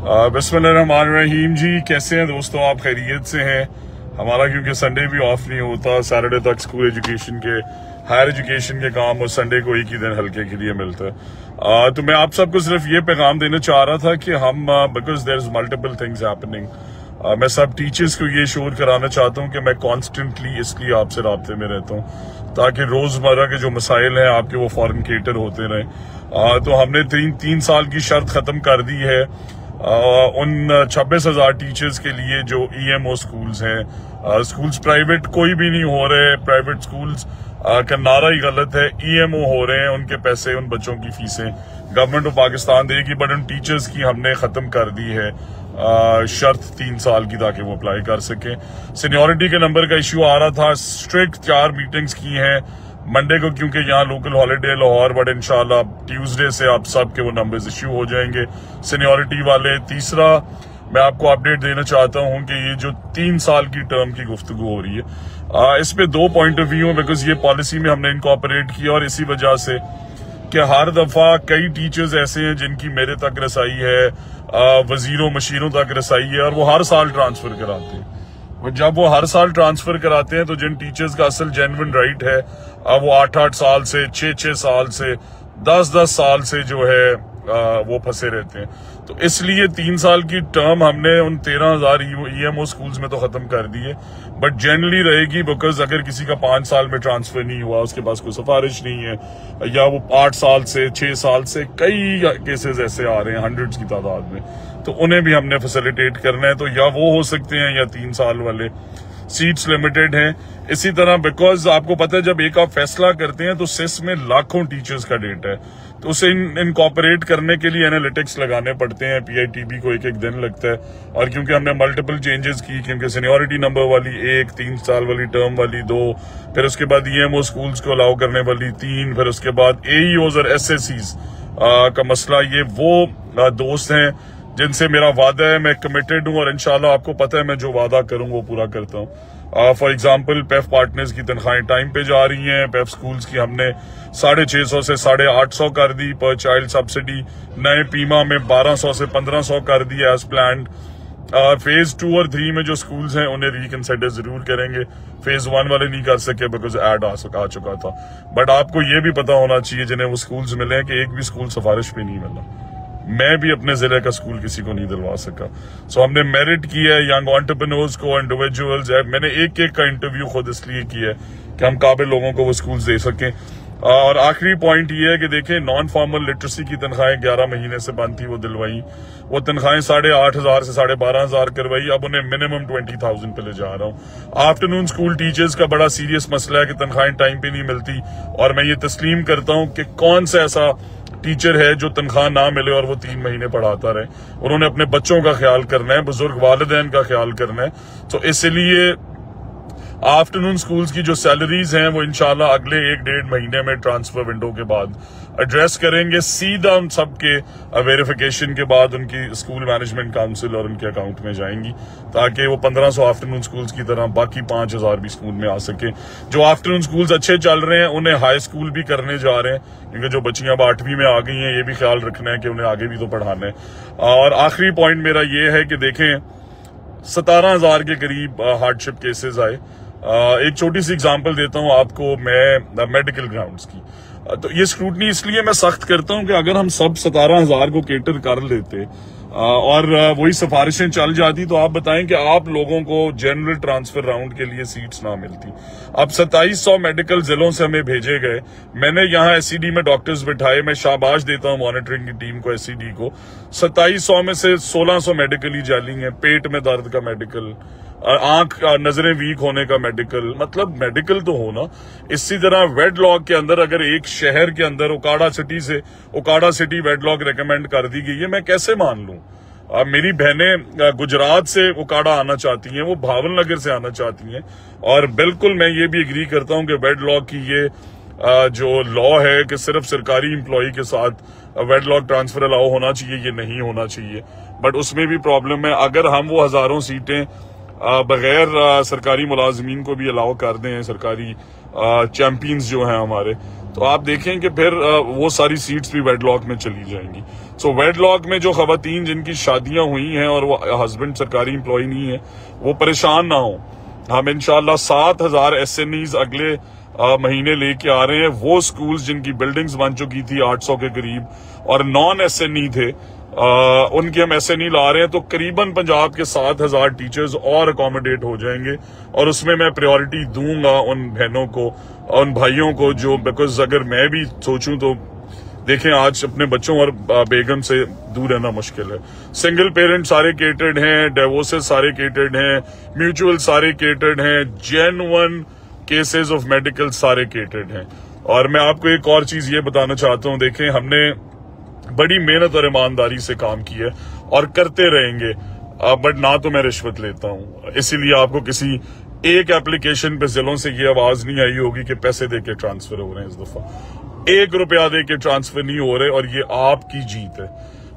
बिस्मिल्लाहिर्रहमानिर्रहीम जी, कैसे हैं दोस्तों? आप खैरियत से हैं? हमारा क्योंकि संडे भी ऑफ नहीं होता, सैटरडे तक स्कूल एजुकेशन के, हायर एजुकेशन के काम, और संडे को एक ही दिन हल्के के लिए मिलता है। तो मैं आप सबको सिर्फ ये पैगाम देना चाह रहा था कि हम because there is multiple things happening, मैं सब टीचर्स को ये शोर कराना चाहता हूँ कि मैं कॉन्स्टेंटली इसलिए आपसे राब्ते में रहता हूँ ताकि रोजमर्रा के जो मसाइल हैं आपके वो फौरन केटर होते रहें। तो हमने तीन साल की शर्त खत्म कर दी है उन 26,000 टीचर्स के लिए जो ईएमओ स्कूल्स हैं। स्कूल्स प्राइवेट कोई भी नहीं हो रहे, प्राइवेट स्कूल्स का नारा ही गलत है, ईएमओ हो रहे हैं, उनके पैसे, उन बच्चों की फीसें गवर्नमेंट ऑफ पाकिस्तान देगी, बट उन टीचर्स की हमने खत्म कर दी है शर्त 3 साल की, ताकि वो अप्लाई कर सके। सीनियरिटी के नंबर का इश्यू आ रहा था, स्ट्रिक्ट 4 मीटिंग्स की हैं मंडे को, क्योंकि यहाँ लोकल हॉलीडे लाहौर, बट इंशाल्लाह ट्यूसडे से आप सब के वो नंबर्स इश्यू हो जाएंगे सीनियरिटी वाले। तीसरा, मैं आपको अपडेट देना चाहता हूँ कि ये जो 3 साल की टर्म की गुफ्तगू हो रही है, इस पे 2 पॉइंट ऑफ व्यू है, बिकॉज ये पॉलिसी में हमने इनकॉर्पोरेट किया, और इसी वजह से कि हर दफा कई टीचर्स ऐसे हैं जिनकी मेरे तक रसाई है, वजीरों मशीरों तक रसाई है, और वो हर साल ट्रांसफर कराते हैं। और जब वो हर साल ट्रांसफर कराते हैं तो जिन टीचर्स का असल जेन्युइन राइट है, वो 8-8 साल से, 6-6 साल से, 10-10 साल से जो है वो फंसे रहते हैं। तो इसलिए 3 साल की टर्म हमने उन 13,000 ईएमओ स्कूल्स में तो खत्म कर दी है, बट जनरली रहेगी, बिकॉज अगर किसी का 5 साल में ट्रांसफर नहीं हुआ, उसके पास कोई सिफारिश नहीं है, या वो 8 साल से, 6 साल से, कई केसेस ऐसे आ रहे हैं हंड्रेड्स की तादाद में, तो उन्हें भी हमने फैसिलिटेट करना है। तो या वो हो सकते हैं या 3 साल वाले, सीट्स लिमिटेड हैं। इसी तरह बिकॉज आपको पता है जब एक आप फैसला करते हैं तो सिस में लाखों टीचर्स का डेटा है, तो उसे इनकॉर्पोरेट करने के लिए एनालिटिक्स लगाने पड़ते हैं, पीआईटीबी को एक दिन लगता है। और क्योंकि हमने मल्टीपल चेंजेस की, क्योंकि सीनियरिटी नंबर वाली 1, 3 साल वाली टर्म वाली 2, फिर उसके बाद ईएमओ स्कूल्स को अलाउ करने वाली 3, फिर उसके बाद एईओज और एसएससीज का मसला, ये वो दोस्त हैं जिनसे मेरा वादा है, मैं कमिटेड हूं, और इंशाल्लाह आपको पता है मैं जो वादा करूं वो पूरा करता हूं। फॉर एग्जांपल पेफ पार्टनर्स की तनख्वाहें टाइम पे जा रही हैं, पेफ स्कूल्स की हमने 650 से 850 कर दी पर चाइल्ड सब्सिडी, नए पीमा में 1200 से 1500 कर दी एज प्लान्ड। फेज 2 और 3 में जो स्कूल्स हैं उन्हें रिकंसिडर जरूर करेंगे, फेज 1 वाले नहीं कर सके बिकॉज एड आ चुका था। बट आपको ये भी पता होना चाहिए जिन्हें वो स्कूल्स मिले कि एक भी स्कूल सिफारिश पे नहीं मिला, मैं भी अपने जिले का स्कूल किसी को नहीं दिलवा सका। सो हमने मेरिट किया है यंग एंटरप्रेन्योर्स को, इंडिविजुअल्स है, मैंने एक का इंटरव्यू खुद इसलिए किया है कि हम काबिल लोगों को वो स्कूल्स दे सकें। और आखिरी पॉइंट ये है कि देखें, नॉन फॉर्मल लिटरेसी की तनख्वाहें 11 महीने से बंद थी, वो दिलवाई, वो तनख्वाहें 8,500 से 12,500 करवाई, अब उन्हें मिनिमम 20,000 पे ले जा रहा हूँ। आफ्टरनून स्कूल टीचर्स का बड़ा सीरियस मसला है कि तनख्वाहें टाइम पे नहीं मिलती, और मैं ये तस्लीम करता हूँ कि कौन सा ऐसा टीचर है जो तनख्वाह ना मिले और वो 3 महीने पढ़ाता रहे। उन्होंने अपने बच्चों का ख्याल करना है, बुजुर्ग वालिदैन का ख्याल करना है। तो इसलिए आफ्टरनून स्कूल्स की जो सैलरीज हैं वो इंशाल्लाह अगले 1-1.5 महीने में ट्रांसफर विंडो के बाद एड्रेस करेंगे, सीधा उन सबके वेरिफिकेशन के बाद उनकी स्कूल मैनेजमेंट काउंसिल और उनके अकाउंट में जाएंगी, ताकि वो 1500 आफ्टरनून स्कूल्स की तरह बाकी 5,000 भी स्कूल में आ सके। जो आफ्टरनून स्कूल्स अच्छे चल रहे हैं उन्हें हाई स्कूल भी करने जा रहे हैं, क्योंकि जो बच्चियां अब 8वीं में आ गई हैं ये भी ख्याल रखना है कि उन्हें आगे भी तो पढ़ाना है। और आखिरी पॉइंट मेरा ये है कि देखें, 17,000 के करीब हार्डशिप केसेस आए। एक छोटी सी एग्जांपल देता हूं आपको मैं मेडिकल ग्राउंड्स की। तो ये स्क्रूटनी इसलिए मैं सख्त करता हूं कि अगर हम सब 17,000 को केटर कर लेते और वही सिफारिशें चल जाती, तो आप बताएं कि आप लोगों को जनरल ट्रांसफर राउंड के लिए सीट्स ना मिलती। अब 2700 मेडिकल जिलों से हमें भेजे गए, मैंने यहाँ एससीडी में डॉक्टर्स बिठाए, मैं शाबाश देता हूँ मॉनिटरिंग की टीम को, एससीडी को। 2700 में से 1600 मेडिकली जाली है, पेट में दर्द का मेडिकल, आंख नजरें वीक होने का मेडिकल, मतलब मेडिकल तो होना। इसी तरह वेडलॉक के अंदर अगर एक शहर के अंदर ओकाड़ा सिटी वेडलॉक रेकमेंड कर दी गई है, मैं कैसे मान लूं? मेरी बहनें गुजरात से ओकाड़ा आना चाहती हैं, वो भावलनगर से आना चाहती हैं, और बिल्कुल मैं ये भी एग्री करता हूं कि वेडलॉक की ये जो लॉ है कि सिर्फ सरकारी एम्प्लॉय के साथ वेडलॉक ट्रांसफर अलाउ होना चाहिए, ये नहीं होना चाहिए। बट उसमें भी प्रॉब्लम है, अगर हम वो हजारों सीटें बगैर सरकारी मुलाजमीन को भी अलाउ कर दें, सरकारी चैंपियंस जो हैं हमारे, तो आप देखें कि फिर वो सारी सीट्स भी वेडलॉक में चली जाएंगी। सो वेडलॉक में जो खवातीन जिनकी शादियां हुई हैं और वो हस्बैंड सरकारी एम्प्लॉय नहीं है, वो परेशान ना हो। हम इंशाल्लाह 7,000 SNEs अगले महीने लेके आ रहे हैं। वो स्कूल्स जिनकी बिल्डिंग्स बन चुकी थी 800 के करीब और नॉन SNE थे, उनके हम SNE ला रहे हैं। तो करीबन पंजाब के 7,000 टीचर्स और अकोमोडेट हो जाएंगे और उसमें मैं प्रायोरिटी दूंगा उन बहनों को, उन भाइयों को जो, बिकॉज अगर मैं भी सोचूं तो देखें आज अपने बच्चों और बेगम से दूर रहना मुश्किल है। सिंगल पेरेंट सारे केटर्ड हैं, डिवोर्सेस सारे केटर्ड हैं, म्यूचुअल सारे केटर्ड हैं, जेन्युइन केसेस ऑफ मेडिकल सारे केटर्ड हैं। और मैं आपको एक और चीज ये बताना चाहता हूं, देखें हमने बड़ी मेहनत और ईमानदारी से काम किया और करते रहेंगे, बट ना तो मैं रिश्वत लेता हूं। इसीलिए आपको किसी एक एप्लीकेशन पे जिलों से ये आवाज नहीं आई होगी कि पैसे देके ट्रांसफर हो रहे हैं। इस दफा 1 रुपया देके ट्रांसफर नहीं हो रहे और ये आपकी जीत है,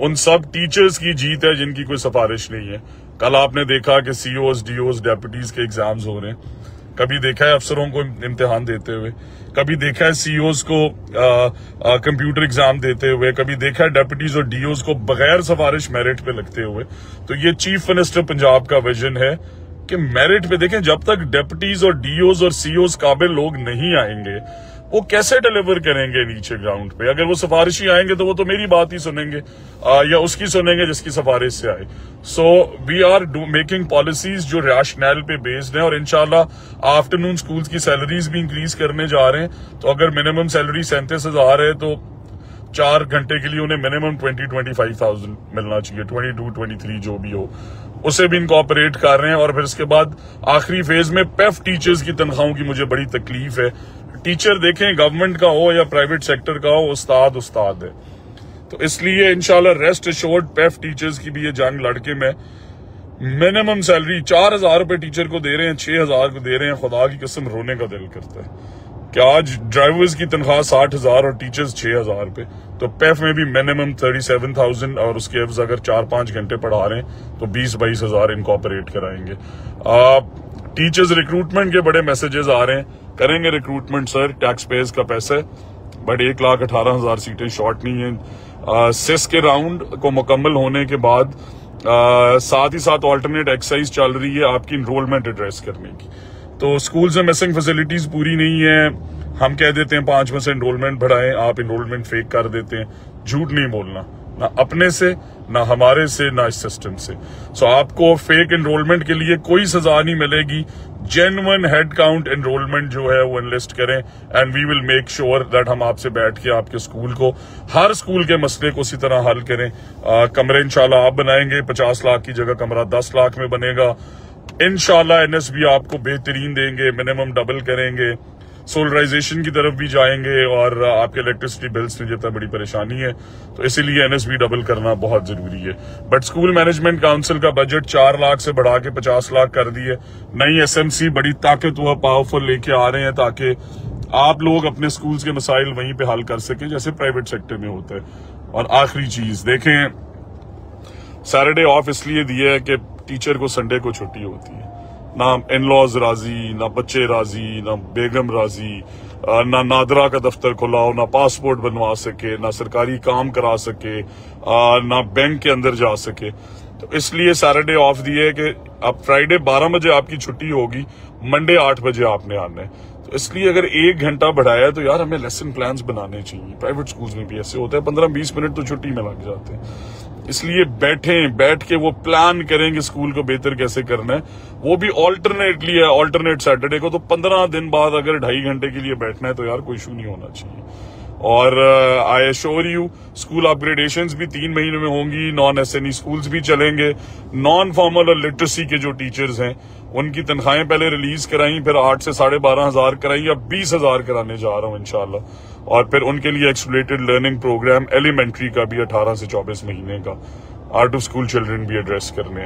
उन सब टीचर्स की जीत है जिनकी कोई सिफारिश नहीं है। कल आपने देखा कि COs, DOs, डेप्यूटीज के एग्जाम्स हो रहे हैं, कभी देखा है अफसरों को इम्तिहान देते हुए, कभी देखा है COs को कंप्यूटर एग्जाम देते हुए, कभी देखा है डेप्यूटीज और DOs को बगैर सिफारिश मेरिट पे लगते हुए। तो ये चीफ मिनिस्टर पंजाब का विजन है कि मेरिट पे देखें, जब तक डेप्यूटीज और DOs और COs काबिल लोग नहीं आएंगे वो कैसे डिलीवर करेंगे नीचे ग्राउंड पे। अगर वो सिफारिशी आएंगे तो वो तो मेरी बात ही सुनेंगे या उसकी सुनेंगे जिसकी सिफारिश से आए। So we are making policies जो रैशनल पे बेस्ड है और इंशाल्लाह आफ्टरनून स्कूल्स की सैलरीज भी इंक्रीज करने जा रहे हैं। तो अगर मिनिमम सैलरी 37,000 है तो 4 घंटे के लिए उन्हें मिनिमम 20-25,000 मिलना चाहिए, 22-23 जो भी हो, उसे भी इनकॉर्पोरेट कर रहे हैं। और फिर इसके बाद आखिरी फेज में PEF टीचर्स की तनख्वाहों की मुझे बड़ी तकलीफ है। टीचर देखें गवर्नमेंट का हो या प्राइवेट सेक्टर का हो, उस्ताद उस्ताद है। तो इसलिए इंशाल्लाह रेस्ट एश्योर्ड PEF टीचर्स की भी ये जंग लड़के में मिनिमम सैलरी 4,000 रुपए टीचर को दे रहे हैं, 6,000 को दे रहे हैं। खुदा की कसम रोने का दिल करता है कि आज ड्राइवर्स की तनख्वाह 60,000 और टीचर्स 6,000 रुपए। तो PEF में भी मिनिमम 37,000 और उसके एवज अगर 4-5 घंटे पढ़ा रहे हैं तो 20-22,000 इनकॉर्पोरेट कराएंगे। टीचर्स रिक्रूटमेंट के बड़े मैसेजेस आ रहे हैं, करेंगे रिक्रूटमेंट सर, टैक्स पेयर्स का पैसा है, बट 1,18,000 सीटें शॉर्ट नहीं है। सिस के राउंड को मुकम्मल होने के बाद साथ ही साथ ऑल्टरनेट एक्सरसाइज चल रही है आपकी इनरोलमेंट एड्रेस करने की। तो स्कूल्स में मिसिंग फैसिलिटीज पूरी नहीं है, हम कह देते हैं 5% इनरोलमेंट बढ़ाएं, आप इनरोलमेंट फेक कर देते हैं। झूठ नहीं बोलना, ना अपने से, ना हमारे से, ना इस सिस्टम से। सो आपको फेक एनरोलमेंट के लिए कोई सजा नहीं मिलेगी। जेन्युइन हेड काउंट एनरोलमेंट जो है वो एनलिस्ट करें and we will make sure that हम आपसे बैठ के आपके स्कूल को, हर स्कूल के मसले को उसी तरह हल करें। कमरे इंशाल्लाह आप बनाएंगे, 50 लाख की जगह कमरा 10 लाख में बनेगा। इंशाल्लाह NSB आपको बेहतरीन देंगे, मिनिमम डबल करेंगे, सोलराइजेशन की तरफ भी जाएंगे और आपके इलेक्ट्रिसिटी बिल्स में जितना बड़ी परेशानी है तो इसीलिए NSB डबल करना बहुत जरूरी है। बट स्कूल मैनेजमेंट काउंसिल का बजट 4 लाख से बढ़ा के 50 लाख कर दिए। नई SMC बड़ी ताकतवर पावरफुल लेके आ रहे हैं ताकि आप लोग अपने स्कूल्स के मसाइल वहीं पे हल कर सकें जैसे प्राइवेट सेक्टर में होता है। और आखिरी चीज देखें, सैटरडे ऑफ इसलिए दिया है कि टीचर को संडे को छुट्टी होती है। ना इन-लॉज राजी, ना बच्चे राजी, ना बेगम राजी, ना नादरा का दफ्तर खुलाओ, ना पासपोर्ट बनवा सके, ना सरकारी काम करा सके, ना बैंक के अंदर जा सके। तो इसलिए सैटरडे ऑफ दिए कि अब फ्राइडे 12 बजे आपकी छुट्टी होगी, मंडे 8 बजे आपने आना है। तो इसलिए अगर 1 घंटा बढ़ाया तो यार हमें लेसन प्लान्स बनाने चाहिए। प्राइवेट स्कूल्स में भी ऐसे होता है, 15-20 मिनट तो छुट्टी में लग जाते हैं। इसलिए बैठ के वो प्लान करेंगे स्कूल को बेहतर कैसे करना है। वो भी ऑल्टरनेटली है, ऑल्टरनेट सैटरडे को। तो 15 दिन बाद अगर 2.5 घंटे के लिए बैठना है तो यार कोई इशू नहीं होना चाहिए। और I assure you school upgradations भी 3 महीने में होंगी, नॉन SNE स्कूल्स भी चलेंगे। नॉन फॉर्मल और लिटरेसी के जो टीचर्स हैं उनकी तनख्वाहें पहले रिलीज कराई, फिर 8 से 12,500 कराई, अब 20,000 कराने जा रहा हूं इंशाल्लाह। और फिर उनके लिए एक्सप्लेटेड लर्निंग प्रोग्राम एलिमेंट्री का भी 18 से 24 महीने का, आउट ऑफ स्कूल चिल्ड्रन भी एड्रेस करने।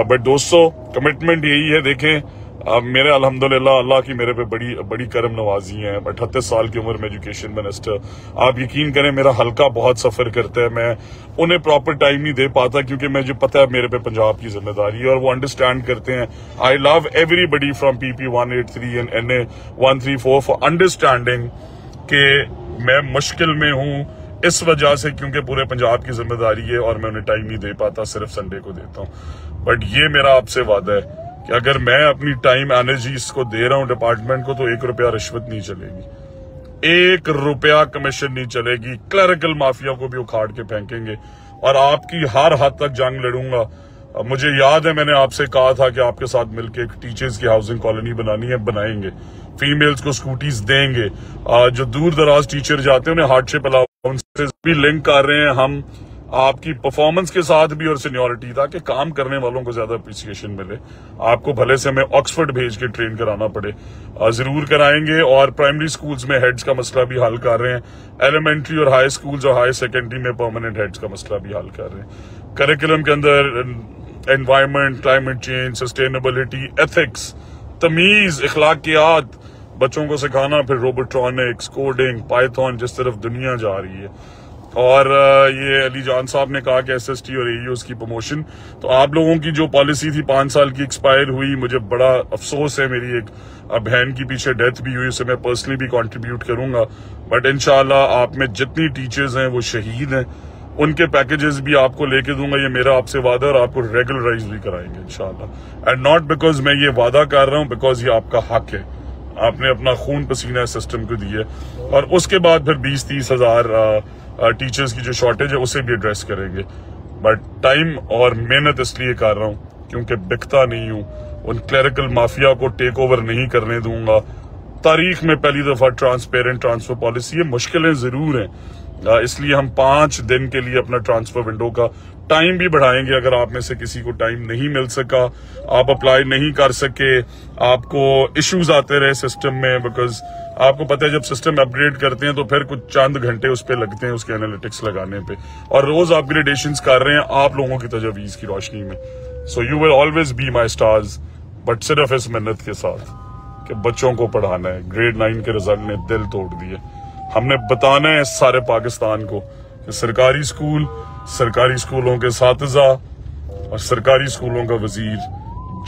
बट दोस्तों कमिटमेंट यही है। देखें मेरे अल्हम्दुलिल्लाह अल्लाह की मेरे पे बड़ी करम नवाजी है। 38 साल की उम्र में एजुकेशन मिनिस्टर। आप यकीन करें मेरा हल्का बहुत सफर करता है, मैं उन्हें प्रॉपर टाइम नहीं दे पाता क्योंकि मुझे पता है मेरे पे पंजाब की जिम्मेदारी है और वो अंडरस्टैंड करते हैं। I love everybody from PP 183 and NA 134 for understanding कि मैं मुश्किल में हूं इस वजह से, क्योंकि पूरे पंजाब की जिम्मेदारी है और मैं उन्हें टाइम नहीं दे पाता, सिर्फ संडे को देता हूं। बट ये मेरा आपसे वादा है कि अगर मैं अपनी टाइम एनर्जी इसको दे रहा हूं डिपार्टमेंट को, तो 1 रुपया रिश्वत नहीं चलेगी, 1 रुपया कमीशन नहीं चलेगी। क्लरिकल माफिया को भी उखाड़ के फेंकेंगे और आपकी हर हद तक जंग लड़ूंगा। मुझे याद है मैंने आपसे कहा था कि आपके साथ मिलकर एक टीचर्स की हाउसिंग कॉलोनी बनानी है, बनाएंगे। फीमेल्स को स्कूटीज देंगे। जो दूर दराज टीचर जाते हैं उन्हें हार्डशिप अलाउंस भी लिंक कर रहे हैं हम आपकी परफॉर्मेंस के साथ भी और सीनियरिटी, ताकि काम करने वालों को ज्यादा अप्रिसिएशन मिले। आपको भले से हमें ऑक्सफोर्ड भेज के ट्रेन कराना पड़े, जरूर कराएंगे। और प्राइमरी स्कूल्स में हेड्स का मसला भी हल कर रहे हैं, एलिमेंट्री और हाई स्कूल्स और हाई सेकेंडरी में परमानेंट हेड्स का मसला भी हल कर रहे हैं। करिकुलम के अंदर environment, climate change, sustainability, ethics, तमीज, इखलाकियात बच्चों को सिखाना, फिर रोबोट्रॉनिक्स, कोडिंग, पाइथन, जिस तरफ दुनिया जा रही है। और ये अली जान साहब ने कहा कि एसएसटी और एईओस की प्रमोशन, तो आप लोगों की जो पॉलिसी थी 5 साल की एक्सपायर हुई। मुझे बड़ा अफसोस है, मेरी एक बहन की पीछे डेथ भी हुई, उसे मैं पर्सनली भी कंट्रीब्यूट करूंगा। बट इंशाल्लाह आप में जितनी टीचर्स हैं वो शहीद हैं, उनके पैकेजेस भी आपको लेके दूंगा, ये मेरा आपसे वादा, और आपको रेगुलराइज भी कराएंगे इंशाल्लाह। एंड नॉट बिकॉज मैं ये वादा कर रहा हूँ, बिकॉज ये आपका हक है, आपने अपना खून पसीना सिस्टम को दिया। और उसके बाद फिर 20-30 हजार टीचर्स की जो शॉर्टेज है उसे भी एड्रेस करेंगे। बट टाइम और मेहनत इसलिए कर रहा हूँ क्योंकि बिकता नहीं हूँ, उन क्लरिकल माफिया को टेक ओवर नहीं करने दूंगा। तारीख में पहली दफा ट्रांसपेरेंट ट्रांसफर पॉलिसी है, मुश्किलें जरूर हैं, इसलिए हम 5 दिन के लिए अपना ट्रांसफर विंडो का टाइम भी बढ़ाएंगे। अगर आप में से किसी को टाइम नहीं मिल सका, आप अप्लाई नहीं कर सके, आपको इश्यूज आते रहे सिस्टम में, बिकॉज आपको पता है जब सिस्टम अपग्रेड करते हैं तो फिर कुछ चंद घंटे उस पर लगते हैं उसके एनालिटिक्स लगाने पे, और रोज अपग्रेडेशंस कर रहे हैं आप लोगों की तजवीज की रोशनी में। So you will always be my stars, but सिर्फ इस मेहनत के साथ कि बच्चों को पढ़ाना है। ग्रेड 9 के रिजल्ट ने दिल तोड़ दिए। हमने बताना है सारे पाकिस्तान को कि सरकारी स्कूल, सरकारी स्कूलों के साथिज़ा और सरकारी स्कूलों का वजीर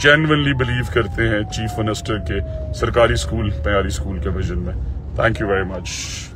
जेन्युइनली बिलीव करते हैं चीफ मिनिस्टर के सरकारी स्कूल, मयारी स्कूल के विजन में। Thank you very much.